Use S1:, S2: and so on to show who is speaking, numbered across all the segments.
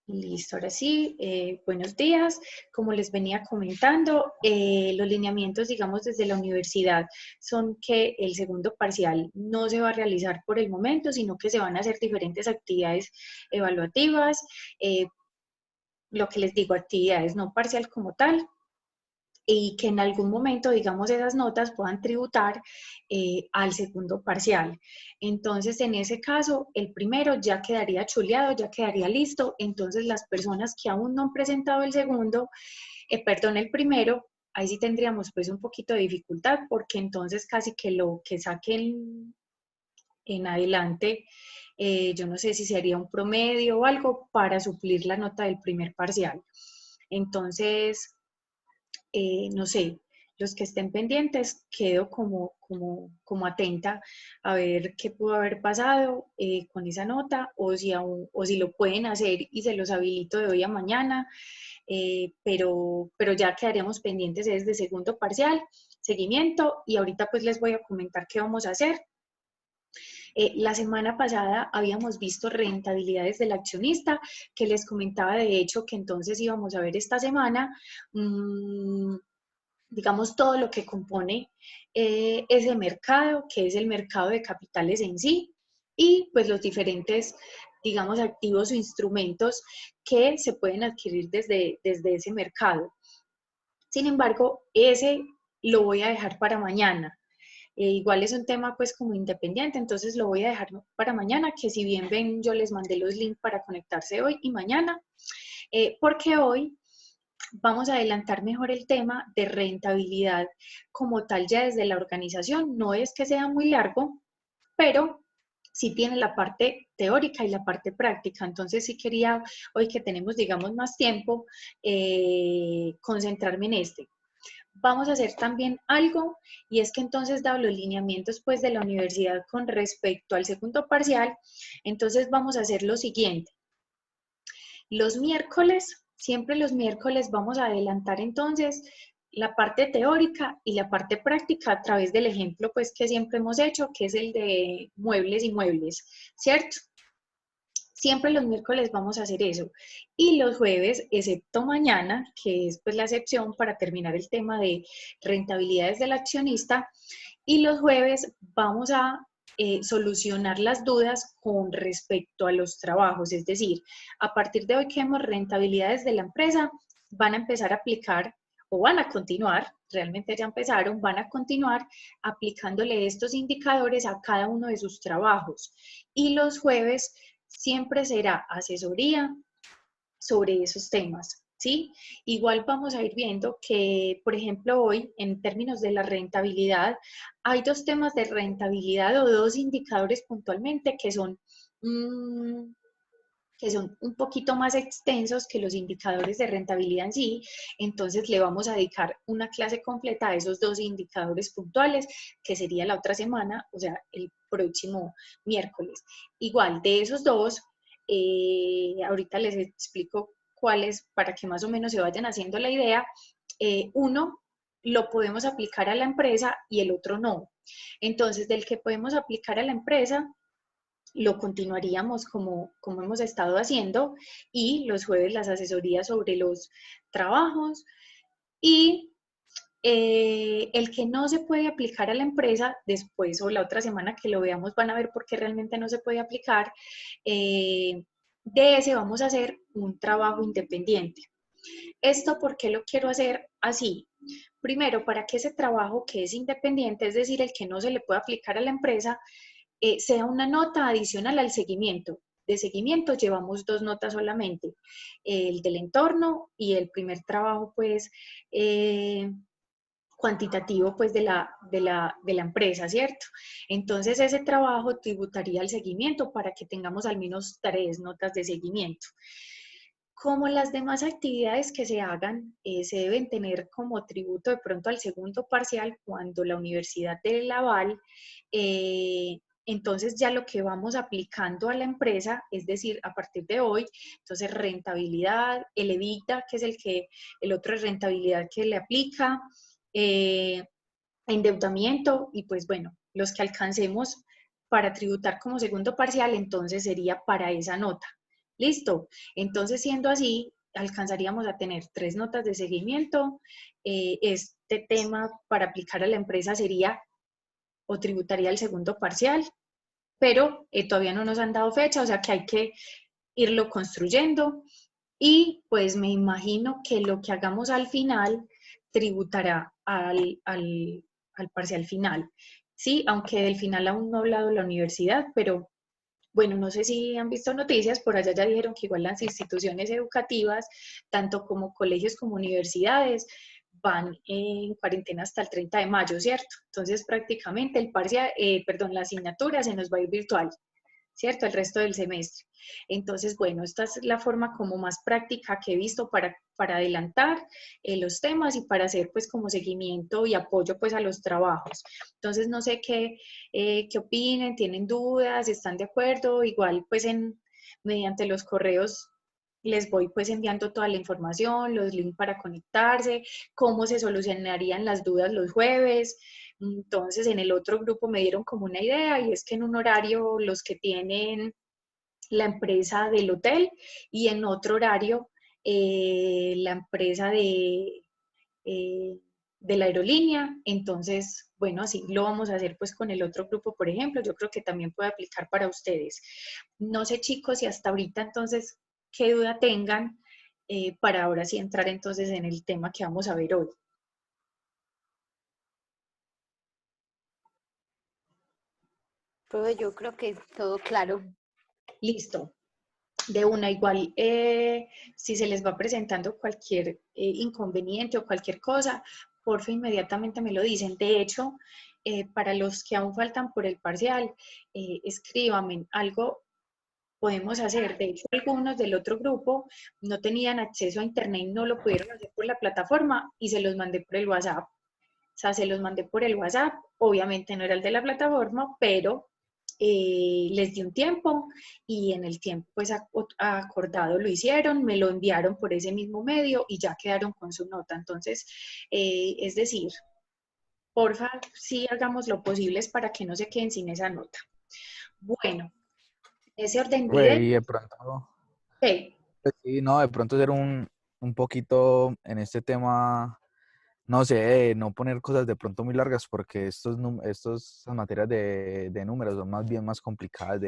S1: Listo, ahora sí, buenos días. Como les venía comentando, los lineamientos, digamos, desde la universidad son que el segundo parcial no se va a realizar por el momento, sino que se van a hacer diferentes actividades evaluativas, eh, lo que les digo, actividades no parcial como tal, y que en algún momento, digamos, esas notas puedan tributar al segundo parcial. Entonces, en ese caso, el primero ya quedaría chuleado, ya quedaría listo. Entonces, las personas que aún no han presentado el segundo, perdón, el primero, ahí sí tendríamos pues un poquito de dificultad, porque entonces casi que lo que saquen en adelante, yo no sé si sería un promedio o algo para suplir la nota del primer parcial. Entonces, no sé, los que estén pendientes, quedo como atenta a ver qué pudo haber pasado con esa nota o si lo pueden hacer y se los habilito de hoy a mañana, pero ya quedaremos pendientes desde segundo parcial, seguimiento y ahorita pues les voy a comentar qué vamos a hacer. La semana pasada habíamos visto rentabilidades del accionista, que les comentaba de hecho que entonces íbamos a ver esta semana. Digamos, todo lo que compone ese mercado, que es el mercado de capitales en sí, y pues los diferentes, digamos, activos o instrumentos que se pueden adquirir desde ese mercado. Sin embargo, ese lo voy a dejar para mañana. Igual es un tema pues como independiente, entonces lo voy a dejar para mañana, que si bien ven, yo les mandé los links para conectarse hoy y mañana, porque hoy vamos a adelantar mejor el tema de rentabilidad como tal ya desde la organización. No es que sea muy largo, pero sí tiene la parte teórica y la parte práctica. Entonces sí quería, hoy que tenemos, digamos, más tiempo, concentrarme en este. Vamos a hacer también algo, y es que entonces, dado los lineamientos pues de la universidad con respecto al segundo parcial, entonces vamos a hacer lo siguiente. Los miércoles, siempre los miércoles vamos a adelantar entonces la parte teórica y la parte práctica a través del ejemplo pues que siempre hemos hecho, que es el de muebles y muebles, ¿cierto? Siempre los miércoles vamos a hacer eso. Y los jueves, excepto mañana, que es pues la excepción para terminar el tema de rentabilidades del accionista, y los jueves vamos a solucionar las dudas con respecto a los trabajos. Es decir, a partir de hoy que hemos rentabilidades de la empresa, van a empezar a aplicar o van a continuar, realmente ya empezaron, van a continuar aplicándole estos indicadores a cada uno de sus trabajos. Y los jueves siempre será asesoría sobre esos temas, ¿sí? Igual vamos a ir viendo que, por ejemplo, hoy, en términos de la rentabilidad, hay dos temas de rentabilidad o dos indicadores puntualmente mmm, que son un poquito más extensos que los indicadores de rentabilidad en sí, entonces le vamos a dedicar una clase completa a esos dos indicadores puntuales, que sería la otra semana, o sea, el próximo miércoles. Igual, de esos dos, ahorita les explico cuáles, para que más o menos se vayan haciendo la idea. Uno lo podemos aplicar a la empresa y el otro no. Entonces, del que podemos aplicar a la empresa, lo continuaríamos como hemos estado haciendo, y los jueves las asesorías sobre los trabajos, y el que no se puede aplicar a la empresa, después o la otra semana que lo veamos van a ver por qué realmente no se puede aplicar, de ese vamos a hacer un trabajo independiente. ¿Esto por qué lo quiero hacer así? Primero, para que ese trabajo que es independiente, es decir, el que no se le puede aplicar a la empresa, sea una nota adicional al seguimiento. De seguimiento llevamos dos notas solamente, el del entorno y el primer trabajo pues cuantitativo pues de la empresa, ¿cierto? Entonces ese trabajo tributaría al seguimiento para que tengamos al menos 3 notas de seguimiento. Como las demás actividades que se hagan, se deben tener como tributo de pronto al segundo parcial cuando la universidad dé el aval, entonces ya lo que vamos aplicando a la empresa, es decir, a partir de hoy, entonces rentabilidad, el EBITDA, que es el otro es rentabilidad que le aplica, eh, endeudamiento, y pues bueno, los que alcancemos para tributar como segundo parcial, entonces sería para esa nota. Listo. Entonces, siendo así, alcanzaríamos a tener 3 notas de seguimiento. Este tema para aplicar a la empresa sería o tributaría el segundo parcial, pero todavía no nos han dado fecha, o sea que hay que irlo construyendo y pues me imagino que lo que hagamos al final tributará al parcial final. Sí, aunque del final aún no ha hablado la universidad, pero bueno, no sé si han visto noticias, por allá ya dijeron que igual las instituciones educativas, tanto como colegios como universidades, van en cuarentena hasta el 30 de mayo, ¿cierto? Entonces prácticamente el parcial, perdón, la asignatura se nos va a ir virtual. ¿Cierto? El resto del semestre. Entonces, bueno, esta es la forma como más práctica que he visto para adelantar los temas y para hacer pues como seguimiento y apoyo pues a los trabajos. Entonces, no sé qué opinen, tienen dudas, están de acuerdo, igual pues mediante los correos les voy pues enviando toda la información, los links para conectarse, cómo se solucionarían las dudas los jueves. Entonces, en el otro grupo me dieron como una idea y es que en un horario los que tienen la empresa del hotel y en otro horario la empresa eh, de la aerolínea. Entonces, bueno, así lo vamos a hacer pues con el otro grupo, por ejemplo. Yo creo que también puede aplicar para ustedes. No sé, chicos, si hasta ahorita entonces, qué duda tengan para ahora sí entrar entonces en el tema que vamos a ver hoy.
S2: Profe, yo creo que todo claro.
S1: Listo. De una igual, si se les va presentando cualquier inconveniente o cualquier cosa, porfa, inmediatamente me lo dicen. De hecho, para los que aún faltan por el parcial, escríbanme algo podemos hacer. De hecho, algunos del otro grupo no tenían acceso a internet y no lo pudieron hacer por la plataforma y se los mandé por el WhatsApp. O sea, se los mandé por el WhatsApp. Obviamente no era el de la plataforma, pero les di un tiempo y en el tiempo pues acordado lo hicieron, me lo enviaron por ese mismo medio y ya quedaron con su nota. Entonces, es decir, porfa, sí hagamos lo posible para que no se queden sin esa nota. Bueno, ese orden de
S3: Profe,
S1: ideas,
S3: y de pronto,
S1: ok.
S3: pues sí, no, de pronto ser un poquito en este tema, no sé, no poner cosas de pronto muy largas porque estas materias de números son más bien más complicadas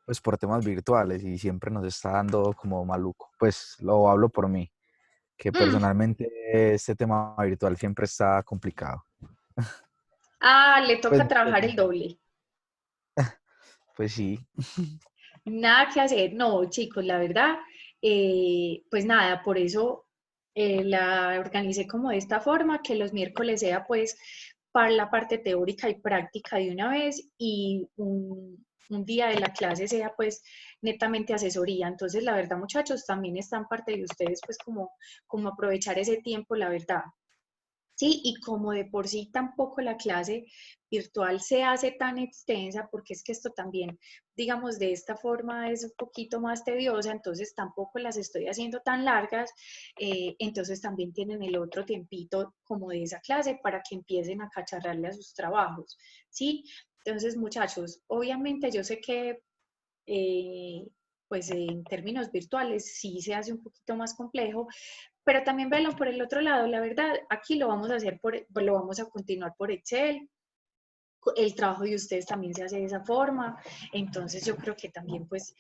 S3: pues por temas virtuales y siempre nos está dando como maluco. Pues lo hablo por mí, que
S1: Mm.
S3: personalmente este tema virtual siempre está complicado.
S1: Ah, le
S3: Pues,
S1: toca trabajar el doble.
S3: pues sí.
S1: Nada que hacer, no, chicos, la verdad, pues nada, por eso la organicé como de esta forma, que los miércoles sea pues para la parte teórica y práctica de una vez y un día de la clase sea pues netamente asesoría. Entonces, la verdad, muchachos, también están parte de ustedes pues como aprovechar ese tiempo, la verdad. Sí, y como de por sí tampoco la clase virtual se hace tan extensa, porque es que esto también, digamos, de esta forma es un poquito más tediosa, entonces tampoco las estoy haciendo tan largas, entonces también tienen el otro tiempito como de esa clase para que empiecen a cacharrarle a sus trabajos, ¿sí? Entonces, muchachos, obviamente yo sé que eh, pues en términos virtuales sí se hace un poquito más complejo, pero también véanlo por el otro lado, la verdad, aquí lo vamos a hacer lo vamos a continuar por Excel, el trabajo de ustedes también se hace de esa forma, entonces yo creo que también pues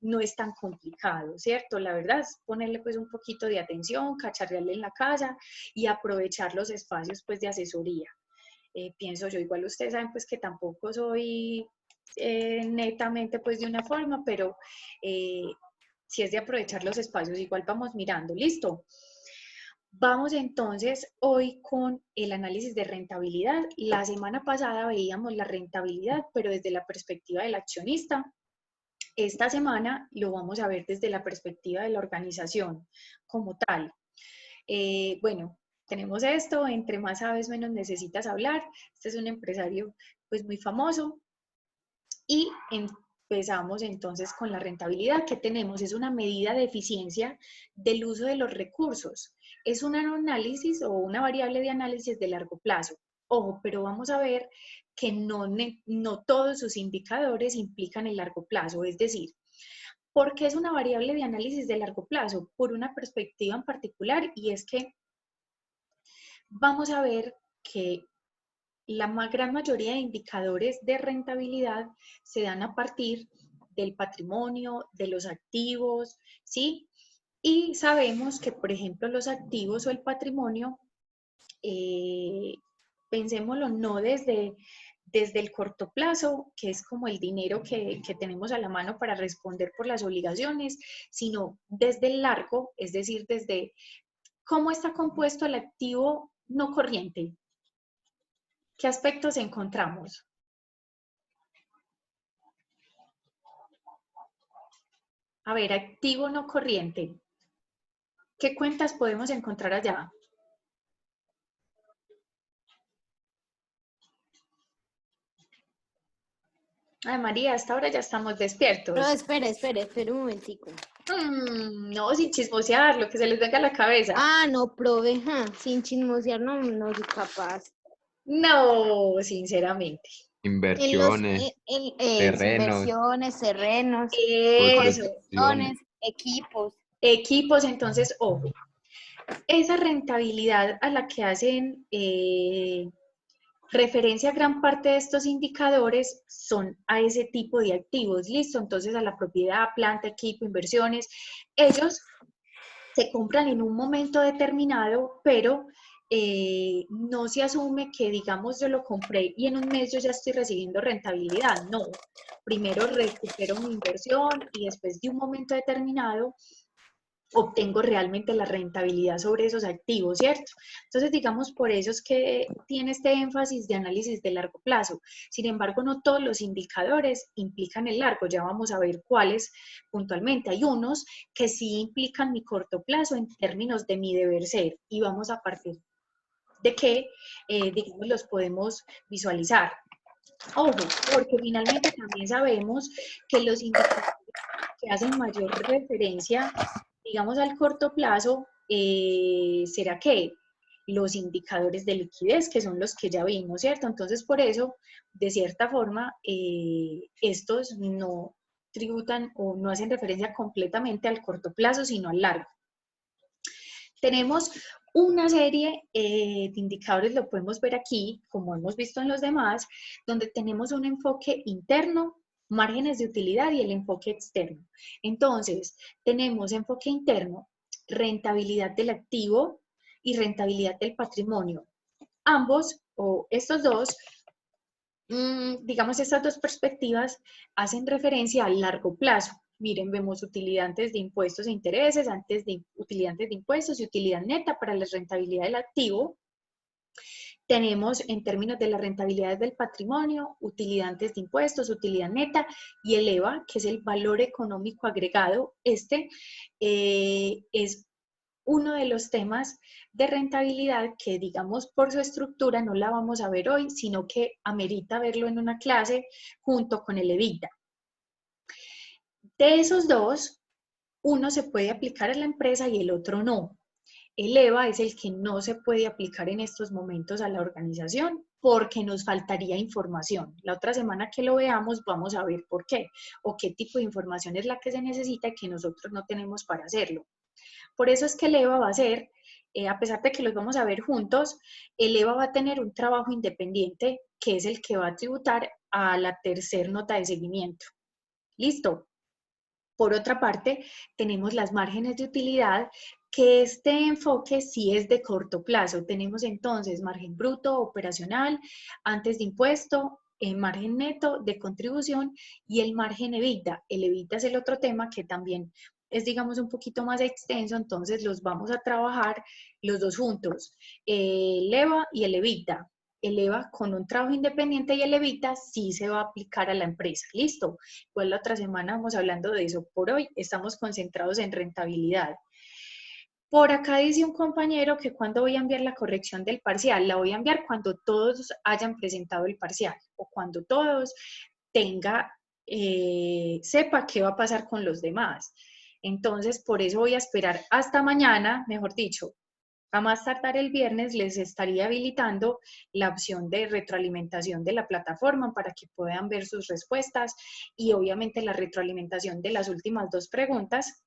S1: no es tan complicado, ¿cierto? La verdad es ponerle pues un poquito de atención, cacharrearle en la casa y aprovechar los espacios pues de asesoría. Pienso yo, igual ustedes saben pues que tampoco soy netamente pues de una forma, pero si es de aprovechar los espacios, igual vamos mirando, listo. Vamos entonces hoy con el análisis de rentabilidad. La semana pasada veíamos la rentabilidad, pero desde la perspectiva del accionista. Esta semana lo vamos a ver desde la perspectiva de la organización como tal. Bueno, tenemos esto, entre más sabes, menos necesitas hablar. Este es un empresario pues muy famoso y empezamos entonces con la rentabilidad que tenemos. Es una medida de eficiencia del uso de los recursos. Es un análisis o una variable de análisis de largo plazo. Ojo, pero vamos a ver que no todos sus indicadores implican el largo plazo. Es decir, ¿Por qué es una variable de análisis de largo plazo? Por una perspectiva en particular, y es que vamos a ver que la gran mayoría de indicadores de rentabilidad se dan a partir del patrimonio, de los activos, ¿sí? Y sabemos que, por ejemplo, los activos o el patrimonio, pensémoslo no desde el corto plazo, que es como el dinero que tenemos a la mano para responder por las obligaciones, sino desde el largo, es decir, desde cómo está compuesto el activo no corriente. ¿Qué aspectos encontramos? A ver, activo no corriente. ¿Qué cuentas podemos encontrar allá? Ay, María, hasta ahora ya estamos despiertos.
S2: Pero espere un momentico.
S1: No, sin chismosear, lo que se les venga a la cabeza.
S2: Ah, no, prove, sin chismosear, no soy capaz.
S1: No, sinceramente.
S4: Inversiones, terrenos,
S2: Inversiones, terrenos,
S1: Eso.
S4: construcciones.
S2: equipos.
S1: Equipos, entonces, ojo. Esa rentabilidad a la que hacen referencia a gran parte de estos indicadores son a ese tipo de activos, ¿listo? Entonces a la propiedad, planta, equipo, inversiones, ellos se compran en un momento determinado, pero no se asume que, digamos, yo lo compré y en un mes yo ya estoy recibiendo rentabilidad, no. Primero recupero mi inversión y después de un momento determinado obtengo realmente la rentabilidad sobre esos activos, ¿cierto? Entonces, digamos, por eso es que tiene este énfasis de análisis de largo plazo. Sin embargo, no todos los indicadores implican el largo, ya vamos a ver cuáles puntualmente. Hay unos que sí implican mi corto plazo en términos de mi deber ser y vamos a partir de que, digamos, los podemos visualizar. Ojo, porque finalmente también sabemos que los indicadores que hacen mayor referencia, digamos, al corto plazo, será que los indicadores de liquidez, que son los que ya vimos, ¿cierto? Entonces, por eso, de cierta forma, estos no tributan o no hacen referencia completamente al corto plazo, sino al largo. Tenemos una serie de indicadores, lo podemos ver aquí, como hemos visto en los demás, donde tenemos un enfoque interno, márgenes de utilidad y el enfoque externo. Entonces, tenemos enfoque interno, rentabilidad del activo y rentabilidad del patrimonio. Ambos, o estos dos, digamos, estas dos perspectivas hacen referencia al largo plazo. Miren, vemos utilidad antes de impuestos e intereses, utilidad antes de impuestos y utilidad neta para la rentabilidad del activo. Tenemos en términos de la rentabilidad del patrimonio, utilidad antes de impuestos, utilidad neta y el EVA, que es el valor económico agregado. Este es uno de los temas de rentabilidad que, digamos, por su estructura no la vamos a ver hoy, sino que amerita verlo en una clase junto con el EBITDA. De esos dos, uno se puede aplicar a la empresa y el otro no. El EVA es el que no se puede aplicar en estos momentos a la organización porque nos faltaría información. La otra semana que lo veamos vamos a ver por qué o qué tipo de información es la que se necesita y que nosotros no tenemos para hacerlo. Por eso es que el EVA va a ser, a pesar de que los vamos a ver juntos, el EVA va a tener un trabajo independiente que es el que va a tributar a la tercera nota de seguimiento. ¿Listo? Por otra parte, tenemos las márgenes de utilidad, que este enfoque sí es de corto plazo. Tenemos entonces margen bruto, operacional, antes de impuesto, margen neto de contribución y el margen EBITDA. El EBITDA es el otro tema que también es, digamos, un poquito más extenso, entonces los vamos a trabajar los dos juntos, el EVA y el EBITDA. El EVA con un trabajo independiente y el EBITDA sí se va a aplicar a la empresa. ¿Listo? Pues la otra semana vamos hablando de eso. Por hoy estamos concentrados en rentabilidad. Por acá dice un compañero que cuando voy a enviar la corrección del parcial, la voy a enviar cuando todos hayan presentado el parcial o cuando todos sepa qué va a pasar con los demás. Entonces, por eso voy a esperar hasta mañana, mejor dicho, A más tardar el viernes les estaría habilitando la opción de retroalimentación de la plataforma para que puedan ver sus respuestas y obviamente la retroalimentación de las últimas 2 preguntas,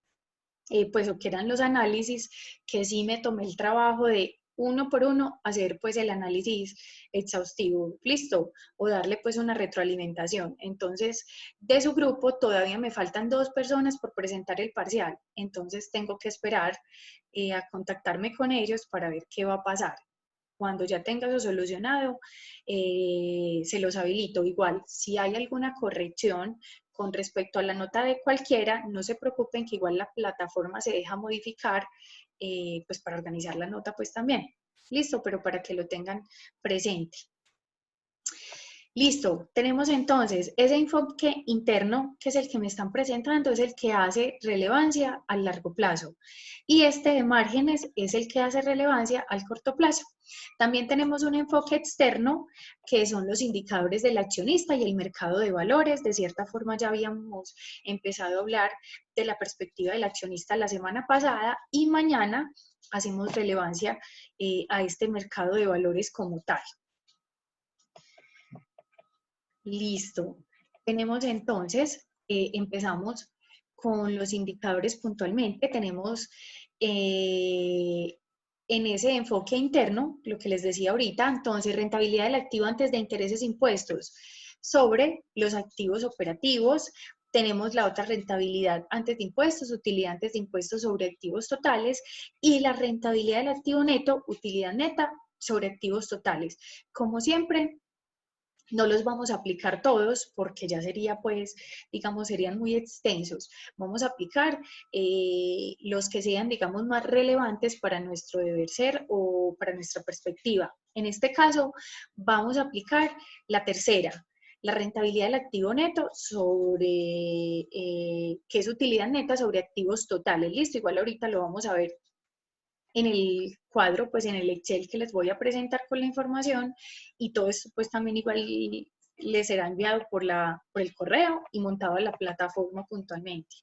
S1: pues o que eran los análisis, que sí me tomé el trabajo de uno por uno hacer pues el análisis exhaustivo, listo, o darle pues una retroalimentación. Entonces, de su grupo todavía me faltan 2 personas por presentar el parcial, entonces tengo que esperar a contactarme con ellos para ver qué va a pasar. Cuando ya tenga eso solucionado, se los habilito. Igual, si hay alguna corrección con respecto a la nota de cualquiera, no se preocupen que igual la plataforma se deja modificar, pues para organizar la nota pues también. Listo, pero para que lo tengan presente. Listo, tenemos entonces ese enfoque interno, que es el que me están presentando, es el que hace relevancia a largo plazo. Y este de márgenes es el que hace relevancia al corto plazo. También tenemos un enfoque externo, que son los indicadores del accionista y el mercado de valores. De cierta forma ya habíamos empezado a hablar de la perspectiva del accionista la semana pasada y mañana hacemos relevancia a este mercado de valores como tal. Listo. Tenemos entonces, empezamos con los indicadores puntualmente. Tenemos en ese enfoque interno, lo que les decía ahorita, entonces rentabilidad del activo antes de intereses e impuestos sobre los activos operativos. Tenemos la otra rentabilidad antes de impuestos, utilidad antes de impuestos sobre activos totales y la rentabilidad del activo neto, utilidad neta sobre activos totales. Como siempre, no los vamos a aplicar todos porque ya sería pues, digamos, serían muy extensos. Vamos a aplicar los que sean, digamos, más relevantes para nuestro deber ser o para nuestra perspectiva. En este caso, vamos a aplicar la tercera, la rentabilidad del activo neto sobre, que es utilidad neta sobre activos totales. Listo, igual ahorita lo vamos a ver en el cuadro, pues en el Excel que les voy a presentar con la información, y todo esto pues también igual les será enviado por el correo y montado en la plataforma puntualmente.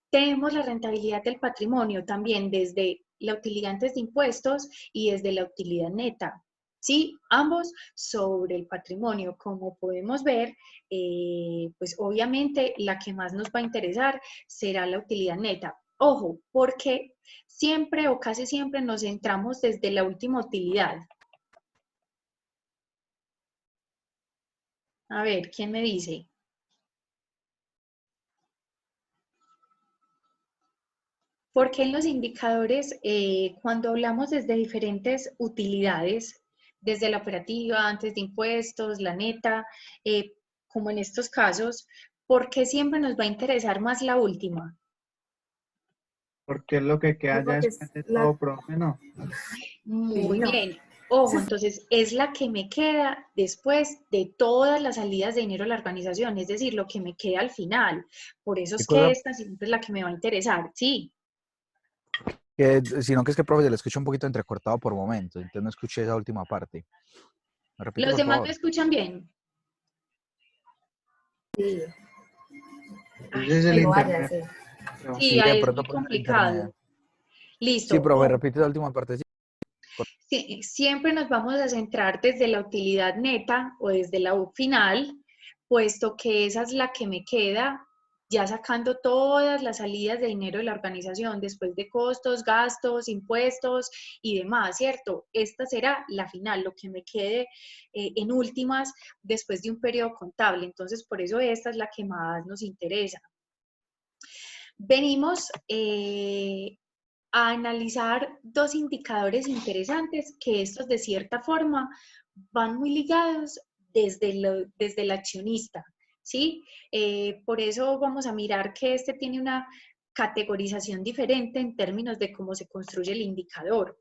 S1: Tenemos la rentabilidad del patrimonio también desde la utilidad antes de impuestos y desde la utilidad neta. Sí, ambos sobre el patrimonio. Como podemos ver, pues obviamente la que más nos va a interesar será la utilidad neta. Ojo, porque siempre o casi siempre nos centramos desde la última utilidad. A ver, ¿quién me dice? Porque en los indicadores, cuando hablamos desde diferentes utilidades, desde la operativa, antes de impuestos, la neta, como en estos casos, ¿por qué siempre nos va a interesar más la última?
S5: Porque es lo que queda ya después de todo, profe, ¿no?
S1: Muy bien. Ojo, entonces es la que me queda después de todas las salidas de dinero a la organización, es decir, lo que me queda al final. Por eso es que esta siempre es la que me va a interesar, sí.
S3: Sino que es que, profe, se le escucha un poquito entrecortado por momentos, entonces no escuché esa última parte. ¿Me repite,
S1: ¿Los
S3: por
S1: demás
S3: favor?
S1: me escuchan bien?
S2: Sí.
S5: Ese es el internet.
S1: Sí, ahí es muy complicado. Listo.
S3: Sí, profe, repite la última parte.
S1: Sí, siempre nos vamos a centrar desde la utilidad neta o desde la final, puesto que esa es la que me queda ya sacando todas las salidas de dinero de la organización después de costos, gastos, impuestos y demás, ¿cierto? Esta será la final, lo que me quede en últimas después de un periodo contable. Entonces, por eso esta es la que más nos interesa. Venimos a analizar 2 indicadores interesantes que estos de cierta forma van muy ligados desde el accionista, ¿sí? Por eso vamos a mirar que este tiene una categorización diferente en términos de cómo se construye el indicador.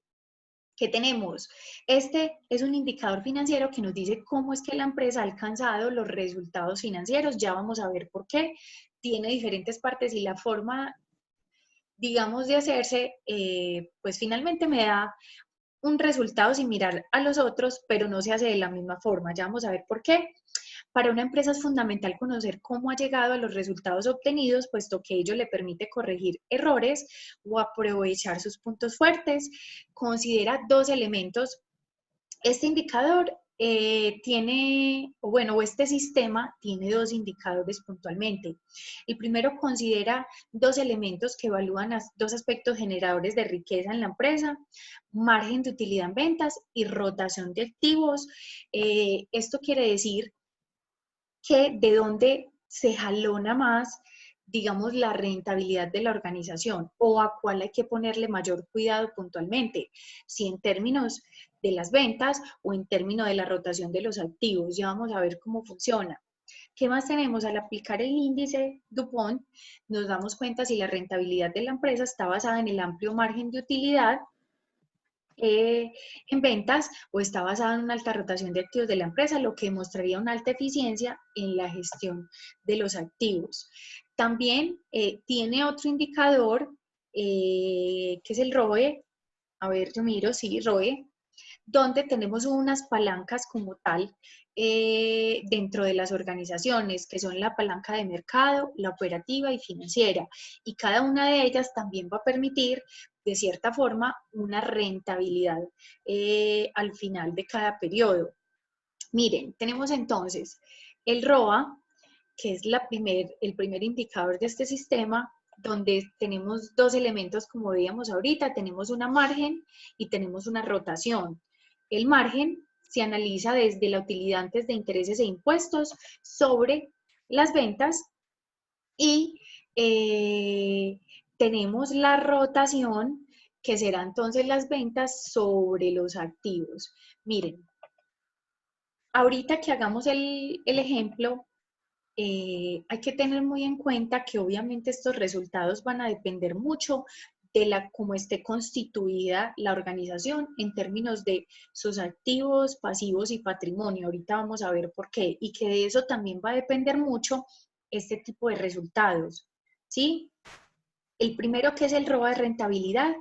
S1: ¿Qué tenemos? Este es un indicador financiero que nos dice cómo es que la empresa ha alcanzado los resultados financieros. Ya vamos a ver por qué. Tiene diferentes partes y la forma, digamos, de hacerse, pues finalmente me da un resultado similar a los otros, pero no se hace de la misma forma. Ya vamos a ver por qué. Para una empresa es fundamental conocer cómo ha llegado a los resultados obtenidos, puesto que ello le permite corregir errores o aprovechar sus puntos fuertes. Considera dos elementos. Este indicador este sistema tiene dos indicadores puntualmente. El primero considera dos elementos que evalúan dos aspectos generadores de riqueza en la empresa: margen de utilidad en ventas y rotación de activos. Esto quiere decir que de dónde se jalona más, digamos, la rentabilidad de la organización, o a cuál hay que ponerle mayor cuidado puntualmente, si en términos de las ventas o en términos de la rotación de los activos. Ya vamos a ver cómo funciona. ¿Qué más tenemos? Al aplicar el índice DuPont, nos damos cuenta si la rentabilidad de la empresa está basada en el amplio margen de utilidad en ventas o está basada en una alta rotación de activos de la empresa, lo que demostraría una alta eficiencia en la gestión de los activos. También tiene otro indicador que es el ROE. A ver, yo miro, sí, ROE, donde tenemos unas palancas como tal dentro de las organizaciones, que son la palanca de mercado, la operativa y financiera, y cada una de ellas también va a permitir, de cierta forma, una rentabilidad al final de cada periodo. Miren, tenemos entonces el ROA, que es el primer indicador de este sistema, donde tenemos dos elementos, como veíamos ahorita. Tenemos una margen y tenemos una rotación. El margen se analiza desde la utilidad antes de intereses e impuestos sobre las ventas, y tenemos la rotación, que será entonces las ventas sobre los activos. Miren, ahorita que hagamos el ejemplo, hay que tener muy en cuenta que obviamente estos resultados van a depender mucho de cómo esté constituida la organización en términos de sus activos, pasivos y patrimonio. Ahorita vamos a ver por qué, y que de eso también va a depender mucho este tipo de resultados, ¿sí? El primero, que es el ROA, de rentabilidad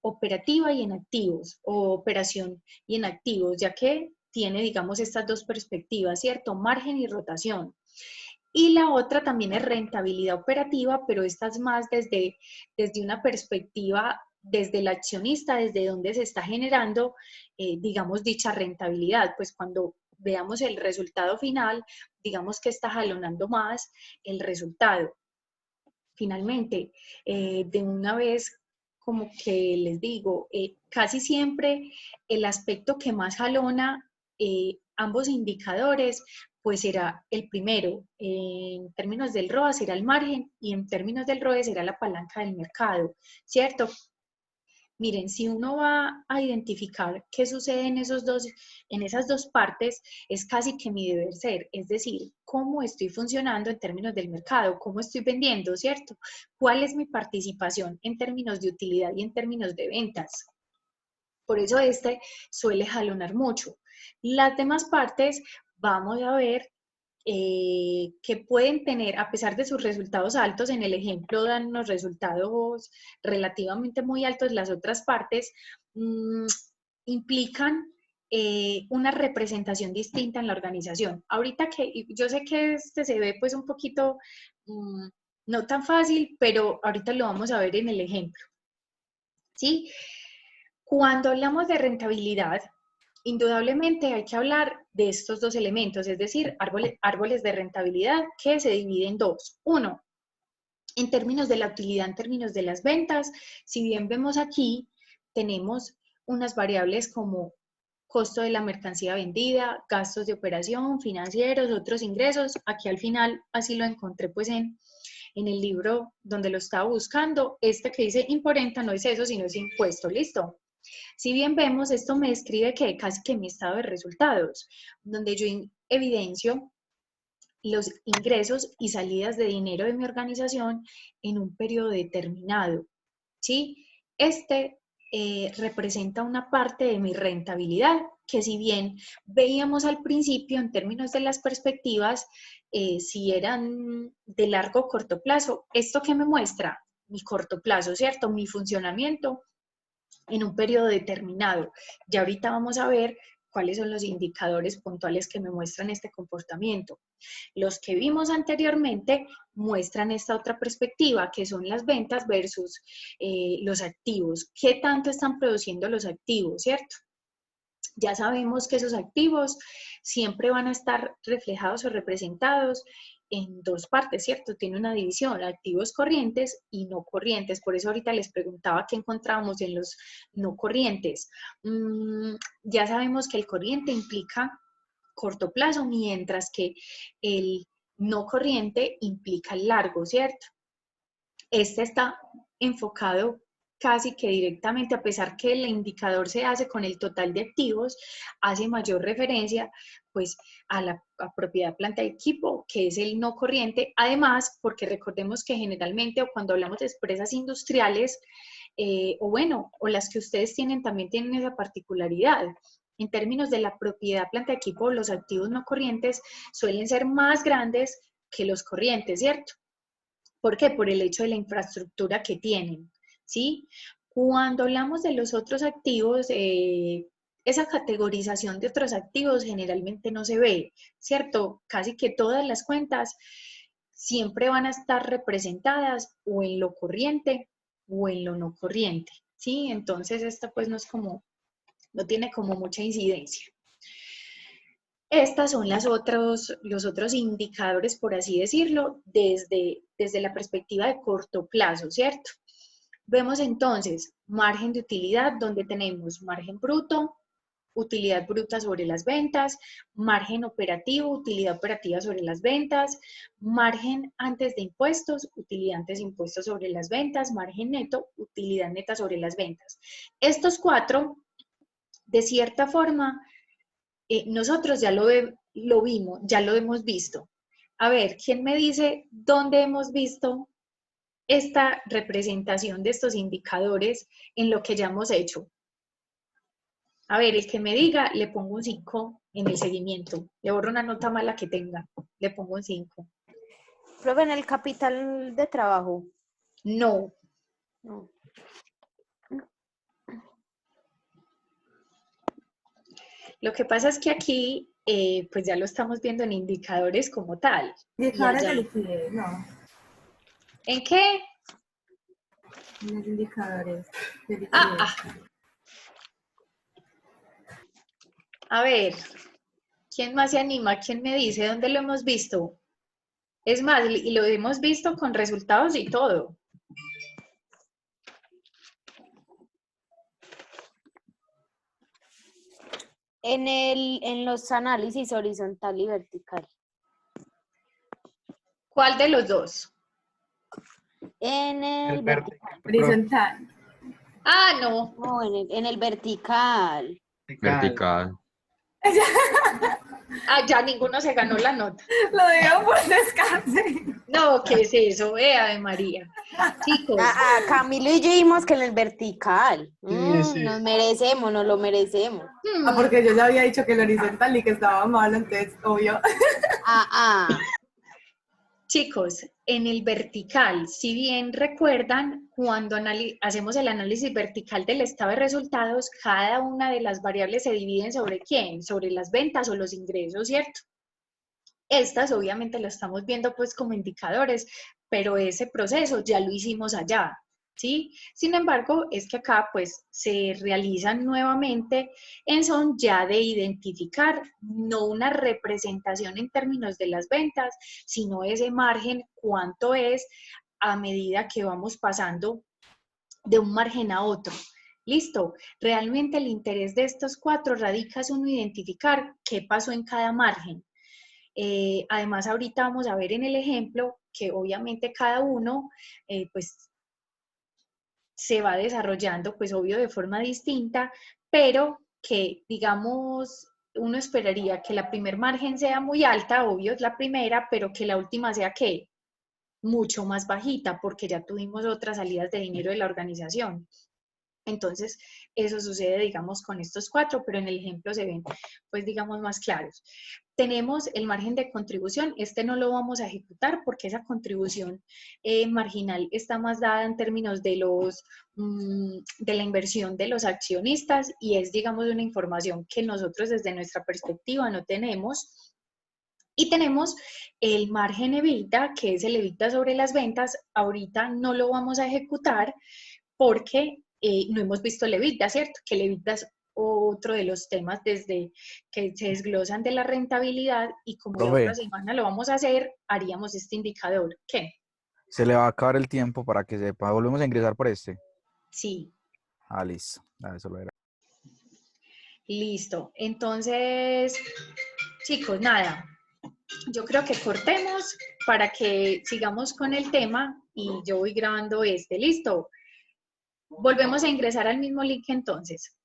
S1: operativa y en activos, o operación y en activos, ya que tiene, digamos, estas dos perspectivas, ¿cierto? Margen y rotación. Y la otra también es rentabilidad operativa, pero esta es más desde una perspectiva, desde el accionista, desde donde se está generando, digamos, dicha rentabilidad. Pues cuando veamos el resultado final, digamos que está jalonando más el resultado. Finalmente, de una vez, como que les digo, casi siempre el aspecto que más jalona ambos indicadores, pues será el primero. En términos del ROA será el margen, y en términos del ROE será la palanca del mercado, ¿cierto? Miren, si uno va a identificar qué sucede en esas dos partes, es casi que mi deber ser, es decir, cómo estoy funcionando en términos del mercado, cómo estoy vendiendo, ¿cierto? ¿Cuál es mi participación en términos de utilidad y en términos de ventas? Por eso suele jalonar mucho. Las demás partes, vamos a ver que pueden tener, a pesar de sus resultados altos, en el ejemplo dan unos resultados relativamente muy altos. Las otras partes implican una representación distinta en la organización. Ahorita que yo sé que se ve pues un poquito no tan fácil, pero ahorita lo vamos a ver en el ejemplo, ¿sí? Cuando hablamos de rentabilidad, indudablemente hay que hablar de estos dos elementos, es decir, árboles de rentabilidad, que se dividen en dos. Uno, en términos de la utilidad, en términos de las ventas. Si bien vemos aquí, tenemos unas variables como costo de la mercancía vendida, gastos de operación, financieros, otros ingresos. Aquí al final, así lo encontré pues en el libro donde lo estaba buscando. Este que dice imporenta no es eso, sino es impuesto, ¿listo? Si bien vemos, esto me describe que casi que mi estado de resultados, donde yo evidencio los ingresos y salidas de dinero de mi organización en un periodo determinado, ¿sí? Representa una parte de mi rentabilidad, que si bien veíamos al principio en términos de las perspectivas, si eran de largo o corto plazo, ¿esto qué me muestra? Mi corto plazo, ¿cierto? Mi funcionamiento en un periodo determinado. Ya ahorita vamos a ver ¿Cuáles son los indicadores puntuales que me muestran este comportamiento? Los que vimos anteriormente muestran esta otra perspectiva, que son las ventas versus los activos. ¿Qué tanto están produciendo los activos, cierto? Ya sabemos que esos activos siempre van a estar reflejados o representados en dos partes, ¿cierto? Tiene una división, activos corrientes y no corrientes. Por eso ahorita les preguntaba qué encontrábamos en los no corrientes. Ya sabemos que el corriente implica corto plazo, mientras que el no corriente implica el largo, ¿cierto? Este está enfocado casi que directamente, a pesar que el indicador se hace con el total de activos, hace mayor referencia pues a la propiedad planta de equipo, que es el no corriente. Además, porque recordemos que generalmente, o cuando hablamos de empresas industriales, o las que ustedes tienen, también tienen esa particularidad. En términos de la propiedad planta de equipo, los activos no corrientes suelen ser más grandes que los corrientes, ¿cierto? ¿Por qué? Por el hecho de la infraestructura que tienen, ¿sí? Cuando hablamos de los otros activos, esa categorización de otros activos generalmente no se ve, ¿cierto? Casi que todas las cuentas siempre van a estar representadas o en lo corriente o en lo no corriente, ¿sí? Entonces, esta pues no tiene como mucha incidencia. Estas son los otros indicadores, por así decirlo, desde la perspectiva de corto plazo, ¿cierto? Vemos entonces margen de utilidad, donde tenemos margen bruto, utilidad bruta sobre las ventas, margen operativo, utilidad operativa sobre las ventas, margen antes de impuestos, utilidad antes de impuestos sobre las ventas, margen neto, utilidad neta sobre las ventas. Estos cuatro, de cierta forma, nosotros ya lo vimos, ya lo hemos visto. A ver, ¿quién me dice dónde hemos visto esta representación de estos indicadores en lo que ya hemos hecho? A ver, el que me diga, le pongo un 5 en el seguimiento. Le borro una nota mala que tenga, le pongo un 5.
S2: Profe, en el capital de trabajo.
S1: No.
S2: No.
S1: Lo que pasa es que aquí, pues ya lo estamos viendo en indicadores como tal.
S6: Indicadores de liquidez, no.
S1: ¿En qué?
S6: En los indicadores de liquidez.
S1: A ver, ¿quién más se anima? ¿Quién me dice dónde lo hemos visto? Es más, y lo hemos visto con resultados y todo.
S2: En los análisis horizontal y vertical.
S1: ¿Cuál de los dos?
S2: En el vertical.
S6: Horizontal.
S1: Ah, no.
S2: No, en el vertical.
S4: Vertical.
S1: Ah, ya ninguno se ganó la nota.
S6: Lo digo por descanse.
S1: No, ¿qué es eso? Ave María. Chicos.
S2: Camilo y yo vimos que en el vertical.
S5: Sí.
S2: Nos lo merecemos.
S6: Porque yo ya había dicho que el horizontal y que estaba malo, entonces, obvio.
S1: Chicos, en el vertical, si bien recuerdan, cuando hacemos el análisis vertical del estado de resultados, cada una de las variables se dividen sobre quién, sobre las ventas o los ingresos, ¿cierto? Estas obviamente lo estamos viendo pues como indicadores, pero ese proceso ya lo hicimos allá, ¿sí? Sin embargo, es que acá pues se realizan nuevamente en son ya de identificar, no una representación en términos de las ventas, sino ese margen, cuánto es a medida que vamos pasando de un margen a otro. Listo, realmente el interés de estos cuatro radica en uno identificar qué pasó en cada margen. Además, ahorita vamos a ver en el ejemplo que obviamente cada uno pues se va desarrollando pues obvio de forma distinta, pero que digamos uno esperaría que la primer margen sea muy alta, obvio es la primera, pero que la última sea ¿qué? Mucho más bajita porque ya tuvimos otras salidas de dinero de la organización. Entonces, eso sucede, digamos, con estos 4, pero en el ejemplo se ven, pues, digamos, más claros. Tenemos el margen de contribución, este no lo vamos a ejecutar porque esa contribución marginal está más dada en términos de de la inversión de los accionistas y es, digamos, una información que nosotros desde nuestra perspectiva no tenemos. Y tenemos el margen EBITDA, que es el EBITDA sobre las ventas. Ahorita no lo vamos a ejecutar porque no hemos visto el EBITDA, ¿cierto? Que el EBITDA es otro de los temas desde que se desglosan de la rentabilidad y como la otra semana lo vamos a hacer, haríamos este indicador. ¿Qué?
S3: Se le va a acabar el tiempo para que sepa. Volvemos a ingresar por este.
S1: Sí.
S3: Ah, listo. Eso lo era.
S1: Listo. Entonces, chicos, nada. Yo creo que cortemos para que sigamos con el tema y yo voy grabando este. Listo. Volvemos a ingresar al mismo link entonces.